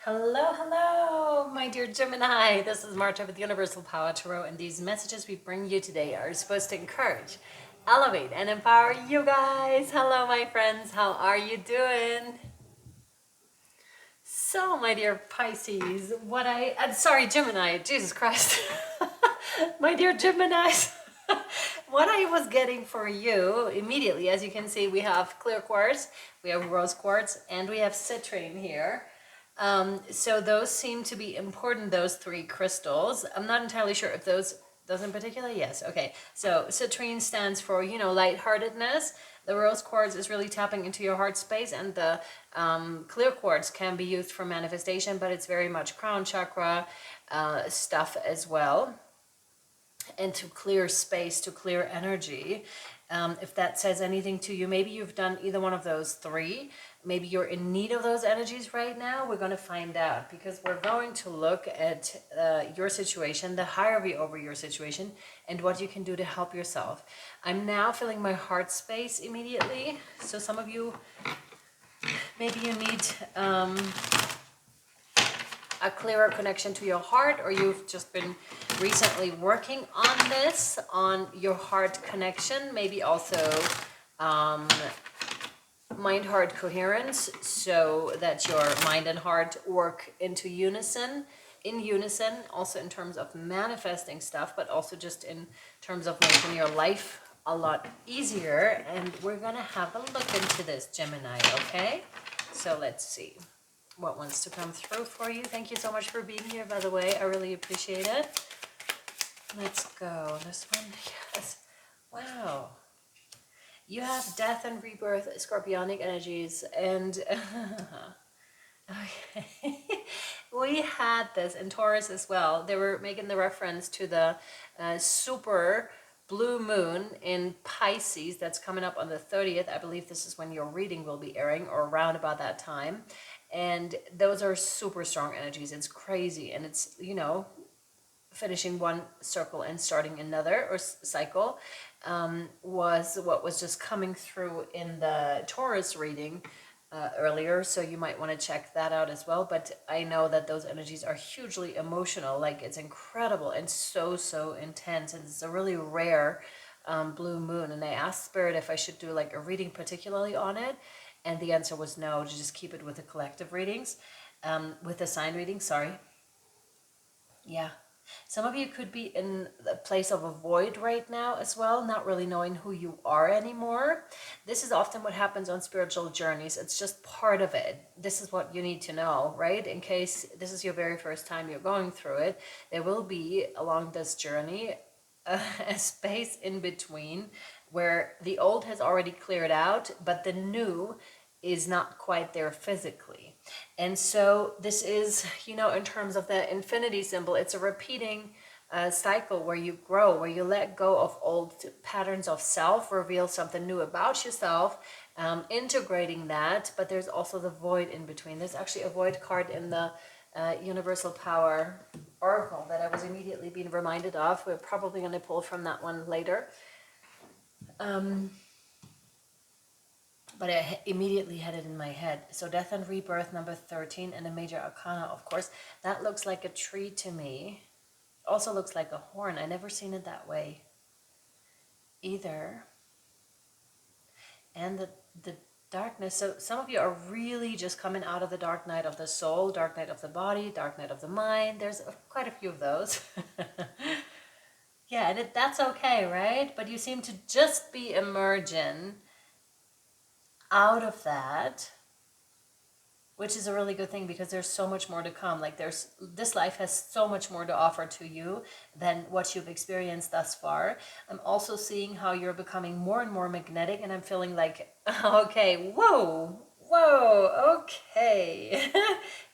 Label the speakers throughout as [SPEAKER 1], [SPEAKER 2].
[SPEAKER 1] Hello, hello, my dear Gemini. This is Marta with Universal Power Tarot, and these messages we bring you today are supposed to encourage, elevate, and empower you guys. Hello, my friends. How are you doing? So, my dear Pisces, sorry, Gemini, Jesus Christ. My dear Geminis, what I was getting for you immediately, as you can see, we have clear quartz, we have rose quartz, and we have citrine here. So those seem to be important, those three crystals. I'm not entirely sure if those in particular, yes, okay. So citrine stands for, lightheartedness. The rose quartz is really tapping into your heart space, and the clear quartz can be used for manifestation, but it's very much crown chakra stuff as well, and to clear space, to clear energy. If that says anything to you, maybe you've done either one of those three. Maybe you're in need of those energies right now. We're going to find out, because we're going to look at your situation, the hierarchy over your situation, and what you can do to help yourself. I'm now filling my heart space immediately. So some of you, maybe you need a clearer connection to your heart, or you've just been recently working on this, on your heart connection, maybe also mind-heart coherence, so that your mind and heart work in unison, also in terms of manifesting stuff, but also just in terms of making your life a lot easier. And we're gonna have a look into this, Gemini, okay? So let's see what wants to come through for you. Thank you so much for being here, by the way. I really appreciate it. Let's go. This one, yes. Wow. You have death and rebirth, scorpionic energies, and okay. We had this in Taurus as well. They were making the reference to the super blue moon in Pisces that's coming up on the 30th. I believe this is when your reading will be airing, or around about that time. And those are super strong energies. It's crazy. And it's, finishing one circle and starting another, or cycle, was what was just coming through in the Taurus reading earlier. So you might want to check that out as well. But I know that those energies are hugely emotional. Like, it's incredible and so intense. And it's a really rare blue moon. And I asked Spirit if I should do like a reading particularly on it. And the answer was no, to just keep it with the collective readings, with the sign reading, sorry. Yeah. Some of you could be in a place of a void right now as well, not really knowing who you are anymore. This is often what happens on spiritual journeys. It's just part of it. This is what you need to know, right? In case this is your very first time you're going through it, there will be, along this journey, a space in between where the old has already cleared out, but the new is not quite there physically. And so this is, in terms of the infinity symbol, it's a repeating cycle where you grow, where you let go of old patterns of self, reveal something new about yourself, integrating that. But there's also the void in between. There's actually a void card in the Universal Power Oracle that I was immediately being reminded of. We're probably going to pull from that one later. But I immediately had it in my head. So death and rebirth, number 13, and a major arcana, of course. That looks like a tree to me. Also looks like a horn. I never seen it that way either. And the darkness. So some of you are really just coming out of the dark night of the soul, dark night of the body, dark night of the mind. There's quite a few of those. Yeah, and that's okay, right? But you seem to just be emerging out of that, which is a really good thing, because there's so much more to come. Like, this life has so much more to offer to you than what you've experienced thus far. I'm also seeing how you're becoming more and more magnetic, and I'm feeling like, okay, whoa, okay.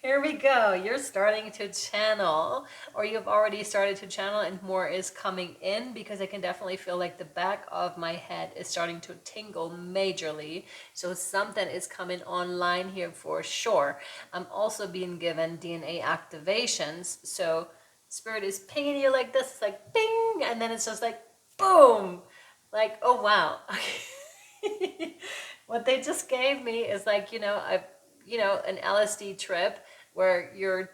[SPEAKER 1] Here we go. You're starting to channel, or you've already started to channel, and more is coming in, because I can definitely feel like the back of my head is starting to tingle majorly. So something is coming online here for sure. I'm also being given DNA activations. So Spirit is pinging you like this. It's like bing, and then it's just like boom. Like, oh wow. What they just gave me is like, an LSD trip where you're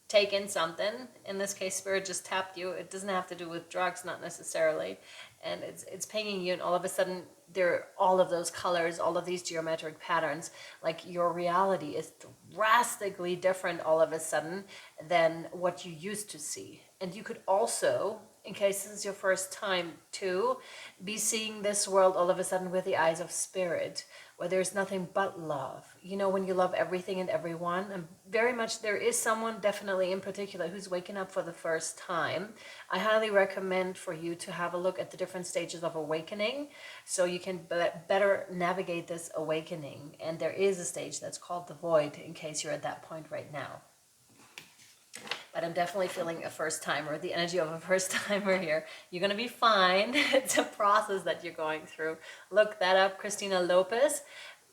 [SPEAKER 1] taking something. In this case, spirit just tapped you. It doesn't have to do with drugs, not necessarily. And it's pinging you, and all of a sudden there are all of those colors, all of these geometric patterns. Like your reality is drastically different all of a sudden than what you used to see. And you could also, in case this is your first time too, be seeing this world all of a sudden with the eyes of spirit, where there's nothing but love. You know, when you love everything and everyone, and very much there is someone definitely in particular who's waking up for the first time. I highly recommend for you to have a look at the different stages of awakening so you can better navigate this awakening. And there is a stage that's called the void, in case you're at that point right now. But I'm definitely feeling a first timer, the energy of a first timer here. You're going to be fine. It's a process that you're going through. Look that up. Christina Lopez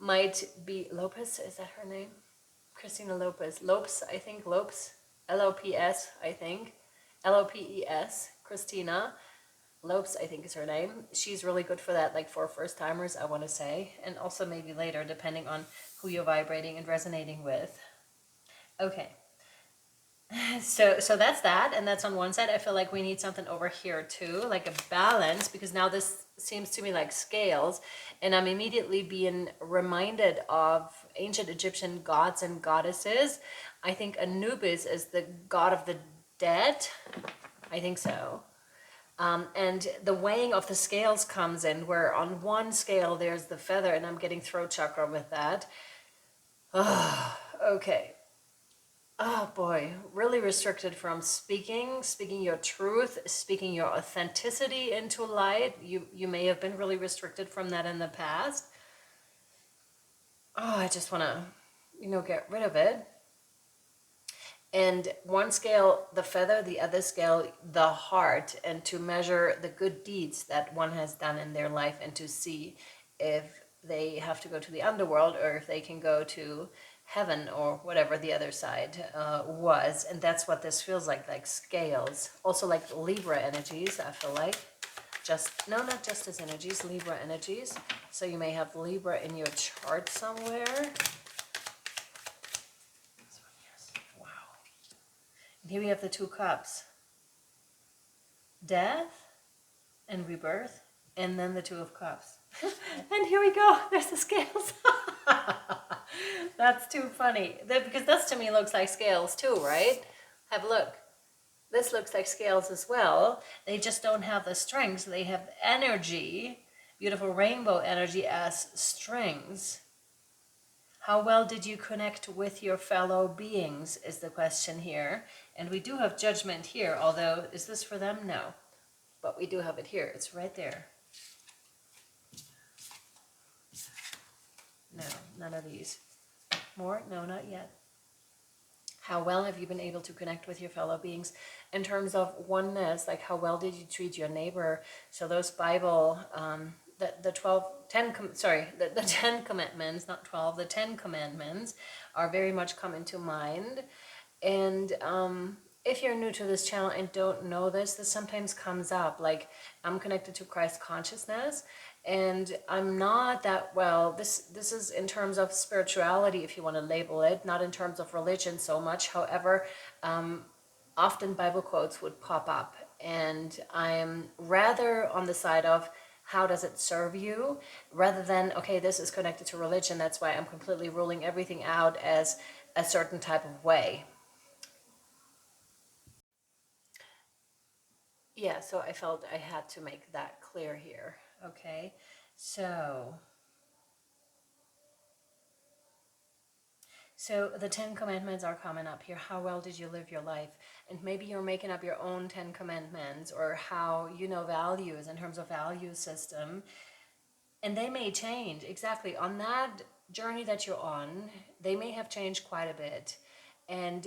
[SPEAKER 1] might be, Lopez, is that her name? Christina Lopez. Lopes, I think, Lopes. L-O-P-S, I think. L-O-P-E-S. Christina Lopes, I think is her name. She's really good for that, like for first timers, I want to say. And also maybe later, depending on who you're vibrating and resonating with. Okay. So that's that, and that's on one side. I feel like we need something over here too, like a balance, because now this seems to me like scales, and I'm immediately being reminded of ancient Egyptian gods and goddesses. I think Anubis is the god of the dead. I think so. And the weighing of the scales comes in, where on one scale there's the feather, and I'm getting throat chakra with that. Okay. Oh boy, really restricted from speaking your truth, speaking your authenticity into light. You may have been really restricted from that in the past. Oh, I just want to, get rid of it. And one scale, the feather, the other scale, the heart, and to measure the good deeds that one has done in their life and to see if they have to go to the underworld or if they can go to heaven or whatever the other side was. And that's what this feels like scales. Also like Libra energies, I feel like. Not just as energies, Libra energies. So you may have Libra in your chart somewhere. Wow. And here we have the Two Cups. Death and rebirth, and then the Two of Cups. And here we go, there's the scales. That's too funny. Because this to me looks like scales too, right? Have a look. This looks like scales as well. They just don't have the strings. They have energy, beautiful rainbow energy as strings. How well did you connect with your fellow beings is the question here. And we do have judgment here, although is this for them? No. But we do have it here. It's right there. No, none of these. More? No, not yet. How well have you been able to connect with your fellow beings in terms of oneness? Like how well did you treat your neighbor? So those Bible, the 10 commandments, not 12, the 10 commandments are very much come into mind. And if you're new to this channel and don't know this sometimes comes up. Like I'm connected to Christ consciousness, and I'm not that well. This is in terms of spirituality, if you want to label it, not in terms of religion so much. However, often Bible quotes would pop up, and I'm rather on the side of how does it serve you, rather than, okay, this is connected to religion, that's why I'm completely ruling everything out as a certain type of way. Yeah, so I felt I had to make that clear here. Okay, so the 10 commandments are coming up here. How well did you live your life? And maybe you're making up your own 10 commandments, or how values in terms of value system. And they may change, exactly. On that journey that you're on, they may have changed quite a bit. And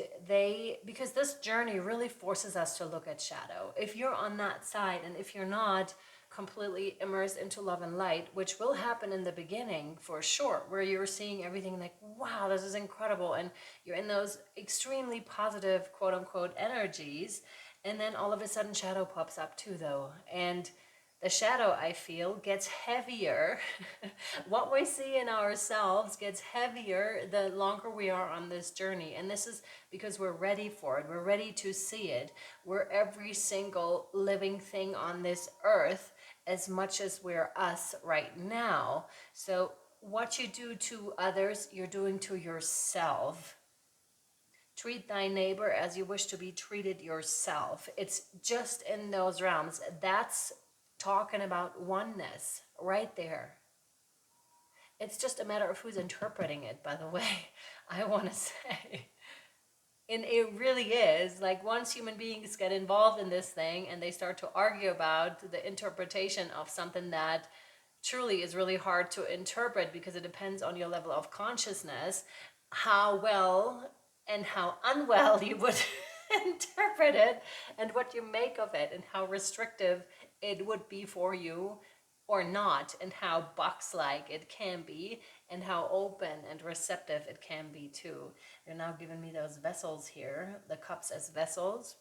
[SPEAKER 1] because this journey really forces us to look at shadow. If you're on that side, and if you're not completely immersed into love and light, which will happen in the beginning for sure, where you're seeing everything like, wow, this is incredible, and you're in those extremely positive, quote unquote, energies, and then all of a sudden shadow pops up too, though. And The shadow, I feel, gets heavier. What we see in ourselves gets heavier the longer we are on this journey. And this is because we're ready for it. We're ready to see it. We're every single living thing on this earth as much as we're us right now. So what you do to others, you're doing to yourself. Treat thy neighbor as you wish to be treated yourself. It's just in those realms. That's talking about oneness right there. It's just a matter of who's interpreting it, by the way, I want to say. And it really is. Like, once human beings get involved in this thing and they start to argue about the interpretation of something that truly is really hard to interpret because it depends on your level of consciousness, how well and how unwell you would interpret it and what you make of it and how restrictive it would be for you or not, and how box-like it can be and how open and receptive it can be too. They're now giving me those vessels here, the cups as vessels,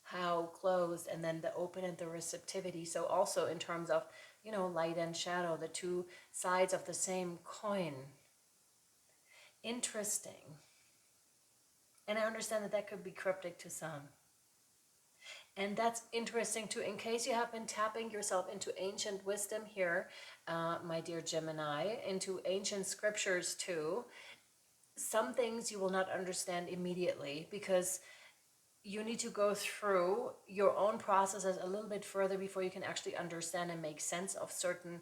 [SPEAKER 1] how closed, and then the open and the receptivity. So also in terms of, you know, light and shadow, the two sides of the same coin. Interesting. And I understand that that could be cryptic to some. And that's interesting too, in case you have been tapping yourself into ancient wisdom here, my dear Gemini, into ancient scriptures too. Some things you will not understand immediately because you need to go through your own processes a little bit further before you can actually understand and make sense of certain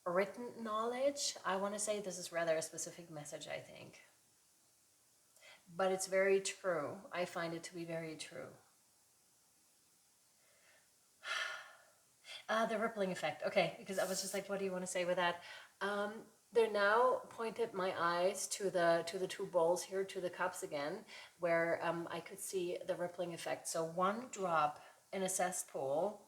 [SPEAKER 1] written knowledge. I want to say this is rather a specific message, I think. But it's very true. I find it to be very true. The rippling effect. Okay, because I was just like, what do you want to say with that? They're now pointed my eyes to the two bowls here, to the cups again, where I could see the rippling effect. So one drop in a cesspool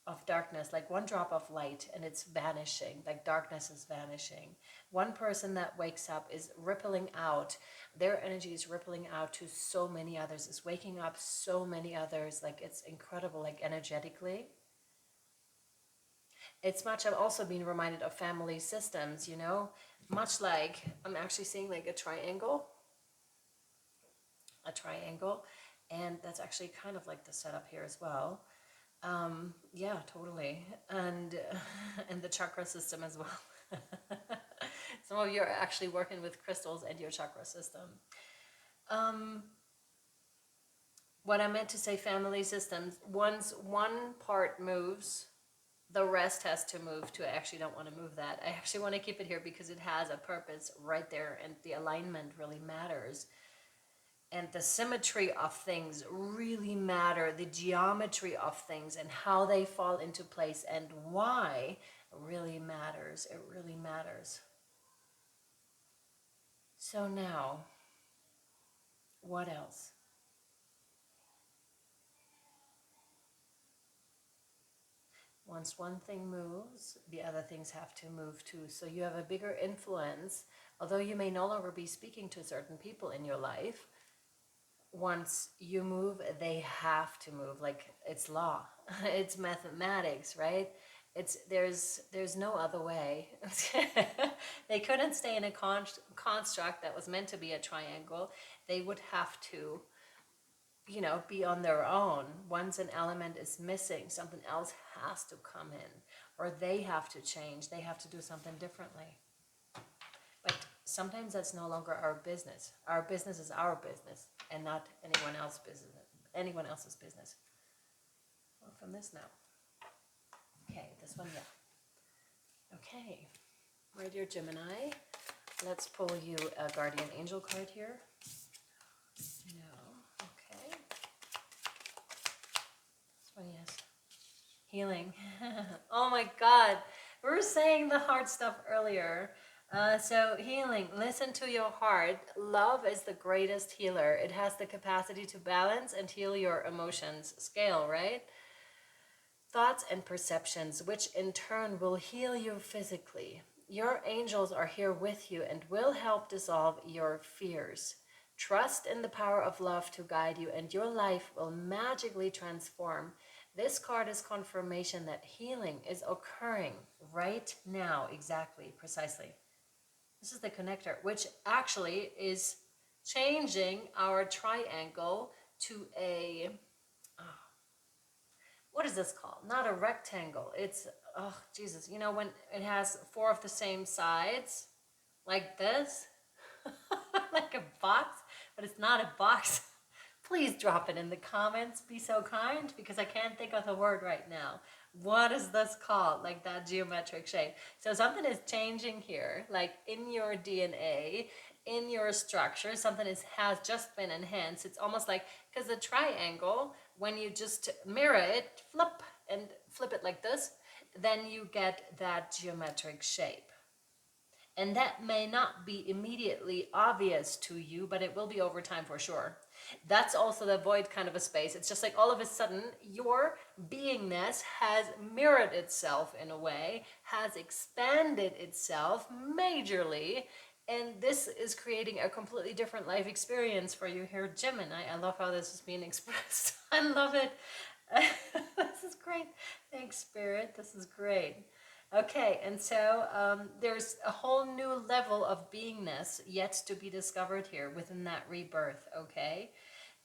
[SPEAKER 1] of darkness, like one drop of light, and it's vanishing, like darkness is vanishing. One person that wakes up is rippling out, their energy is rippling out to so many others, is waking up so many others, like it's incredible, like energetically. It's much, I've also been reminded of family systems, you know, much like, I'm actually seeing like a triangle, and that's actually kind of like the setup here as well. Yeah, totally. And the chakra system as well. Some of you are actually working with crystals and your chakra system. What I meant to say, family systems, once one part moves, the rest has to move too. I actually don't want to move that. I actually want to keep it here because it has a purpose right there, and the alignment really matters. And the symmetry of things really matter, the geometry of things and how they fall into place and why really matters. It really matters. So now, what else? Once one thing moves, the other things have to move too. So you have a bigger influence, although you may no longer be speaking to certain people in your life. Once you move, they have to move. Like, it's law. It's mathematics, right? There's no other way. They couldn't stay in a construct that was meant to be a triangle. They would have to, you know, be on their own. Once an element is missing, something else has to come in, or they have to change. They have to do something differently. But sometimes that's no longer our business. Our business is our business and not anyone else's business. Well, from this now. Okay, this one, yeah. Okay, my dear Gemini, let's pull you a guardian angel card here. No, okay. This one, yes. Healing. Oh my God, we were saying the hard stuff earlier. So healing, listen to your heart. Love is the greatest healer. It has the capacity to balance and heal your emotions scale, right? Thoughts and perceptions, which in turn will heal you physically. Your angels are here with you and will help dissolve your fears. Trust in the power of love to guide you, and your life will magically transform This card is confirmation that healing is occurring right now, exactly, precisely. This is the connector, which actually is changing our triangle to a, what is this called? Not a rectangle. It's, oh, Jesus. You know, when it has four of the same sides, like this, like a box, but it's not a box. Please drop it in the comments. Be so kind, because I can't think of the word right now. What is this called? Like that geometric shape. So something is changing here, like in your DNA, in your structure, something has just been enhanced. It's almost like, because the triangle, when you just mirror it, flip it like this, then you get that geometric shape. And that may not be immediately obvious to you, but it will be over time for sure. That's also the void kind of a space. It's just like all of a sudden your beingness has mirrored itself in a way, has expanded itself majorly, and this is creating a completely different life experience for you here, Gemini. I love how this is being expressed. I love it. This is great. Thanks, Spirit. This is great. Okay, and so there's a whole new level of beingness yet to be discovered here within that rebirth, okay?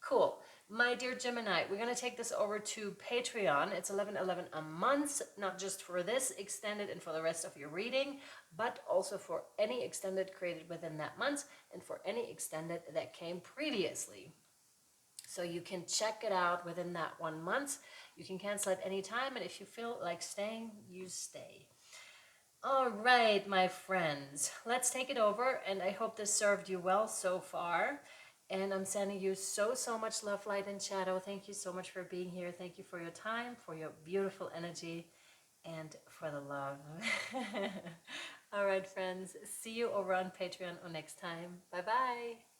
[SPEAKER 1] Cool. My dear Gemini, we're going to take this over to Patreon. It's $11.11 a month, not just for this extended and for the rest of your reading, but also for any extended created within that month and for any extended that came previously. So you can check it out within that 1 month. You can cancel at any time, and if you feel like staying, you stay. All right, my friends, let's take it over, and I hope this served you well so far. And I'm sending you so much love, light, and shadow. Thank you so much for being here. Thank you for your time, for your beautiful energy, and for the love. All right, friends, see you over on Patreon or next time. Bye-bye.